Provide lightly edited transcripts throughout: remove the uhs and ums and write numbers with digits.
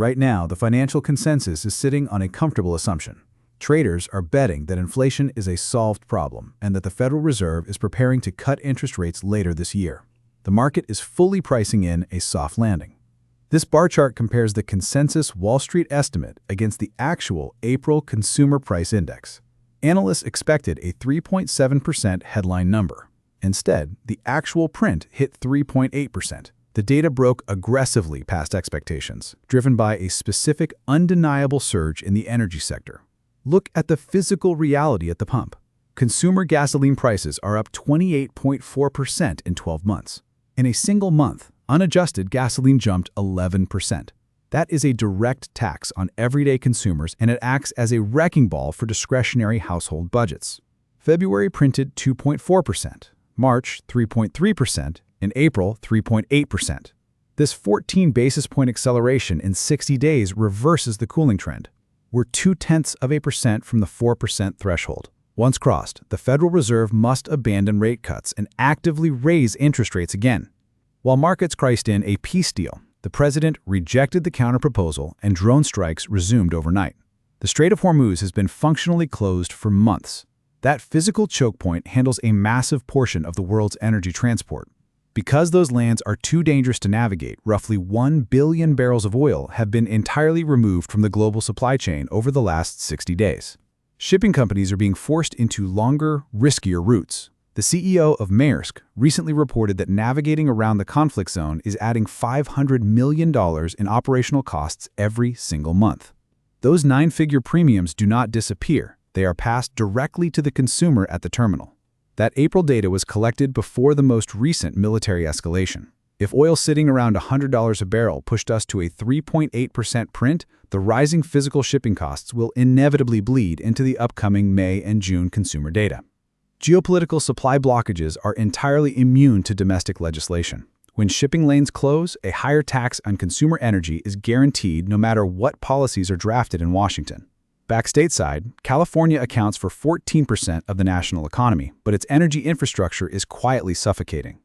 Right now, the financial consensus is sitting on a comfortable assumption. Traders are betting that inflation is a solved problem and that the Federal Reserve is preparing to cut interest rates later this year. The market is fully pricing in a soft landing. This bar chart compares the consensus Wall Street estimate against the actual April Consumer Price Index. Analysts expected a 3.7% headline number. Instead, the actual print hit 3.8%. The data broke aggressively past expectations, driven by a specific, undeniable surge in the energy sector. Look at the physical reality at the pump. Consumer gasoline prices are up 28.4% in 12 months. In a single month, unadjusted gasoline jumped 11%. That is a direct tax on everyday consumers, and it acts as a wrecking ball for discretionary household budgets. February printed 2.4%, March 3.3%, and April 3.8%. This 14 basis point acceleration in 60 days reverses the cooling trend. We're 0.2% from the 4% threshold. Once crossed, the Federal Reserve must abandon rate cuts and actively raise interest rates again. While markets priced in a peace deal, the president rejected the counterproposal and drone strikes resumed overnight. The Strait of Hormuz has been functionally closed for months. That physical choke point handles a massive portion of the world's energy transport. Because those lands are too dangerous to navigate, roughly 1 billion barrels of oil have been entirely removed from the global supply chain over the last 60 days. Shipping companies are being forced into longer, riskier routes. The CEO of Maersk recently reported that navigating around the conflict zone is adding $500 million in operational costs every single month. Those 9-figure premiums do not disappear. They are passed directly to the consumer at the terminal. That April data was collected before the most recent military escalation. If oil sitting around $100 a barrel pushed us to a 3.8% print, the rising physical shipping costs will inevitably bleed into the upcoming May and June consumer data. Geopolitical supply blockages are entirely immune to domestic legislation. When shipping lanes close, a higher tax on consumer energy is guaranteed no matter what policies are drafted in Washington. Back stateside, California accounts for 14% of the national economy, but its energy infrastructure is quietly suffocating.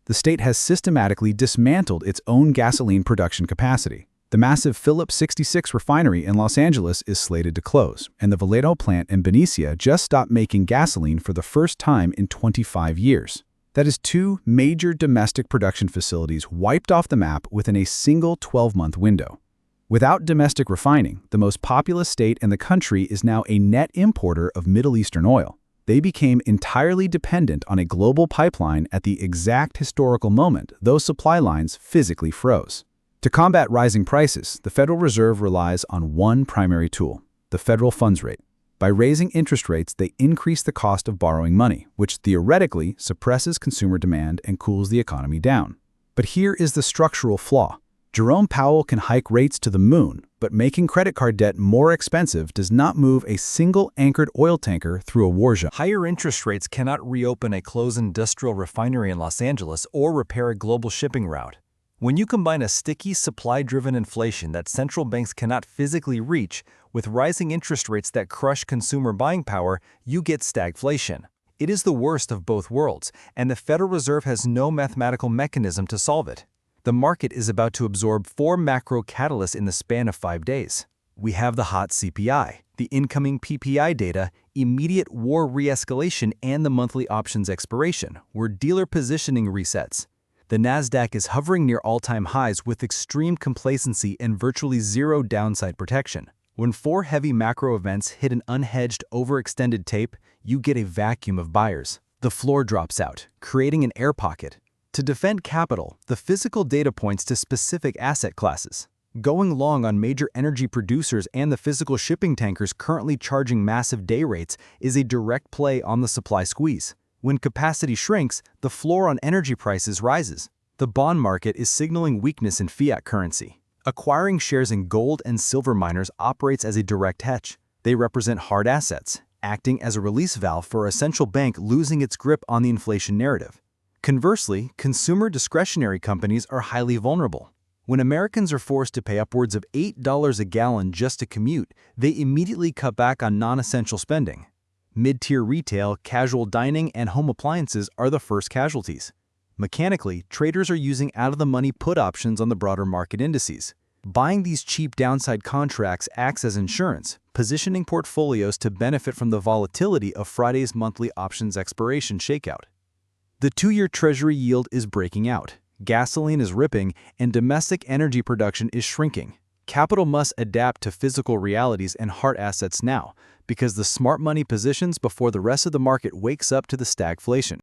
The state has systematically dismantled its own gasoline production capacity. The massive Phillips 66 refinery in Los Angeles is slated to close, and the Vallejo plant in Benicia just stopped making gasoline for the first time in 25 years. That is 2 major domestic production facilities wiped off the map within a single 12-month window. Without domestic refining, the most populous state in the country is now a net importer of Middle Eastern oil. They became entirely dependent on a global pipeline at the exact historical moment those supply lines physically froze. To combat rising prices, the Federal Reserve relies on one primary tool, the federal funds rate. By raising interest rates, they increase the cost of borrowing money, which theoretically suppresses consumer demand and cools the economy down. But here is the structural flaw. Jerome Powell can hike rates to the moon, but making credit card debt more expensive does not move a single anchored oil tanker through a war zone. Higher interest rates cannot reopen a closed industrial refinery in Los Angeles or repair a global shipping route. When you combine a sticky, supply-driven inflation that central banks cannot physically reach with rising interest rates that crush consumer buying power, you get stagflation. It is the worst of both worlds, and the Federal Reserve has no mathematical mechanism to solve it. The market is about to absorb 4 macro catalysts in the span of 5 days. We have the hot CPI, the incoming PPI data, immediate war re-escalation, and the monthly options expiration, where dealer positioning resets. The Nasdaq is hovering near all-time highs with extreme complacency and virtually zero downside protection. When 4 heavy macro events hit an unhedged, overextended tape, you get a vacuum of buyers. The floor drops out, creating an air pocket. To defend capital, the physical data points to specific asset classes. Going long on major energy producers and the physical shipping tankers currently charging massive day rates is a direct play on the supply squeeze. When capacity shrinks, the floor on energy prices rises. The bond market is signaling weakness in fiat currency. Acquiring shares in gold and silver miners operates as a direct hedge. They represent hard assets, acting as a release valve for a central bank losing its grip on the inflation narrative. Conversely, consumer discretionary companies are highly vulnerable. When Americans are forced to pay upwards of $8 a gallon just to commute, they immediately cut back on non-essential spending. Mid-tier retail, casual dining, and home appliances are the first casualties. Mechanically, traders are using out-of-the-money put options on the broader market indices. Buying these cheap downside contracts acts as insurance, positioning portfolios to benefit from the volatility of Friday's monthly options expiration shakeout. The 2-year Treasury yield is breaking out, gasoline is ripping, and domestic energy production is shrinking. Capital must adapt to physical realities and hard assets now, because the smart money positions before the rest of the market wakes up to the stagflation.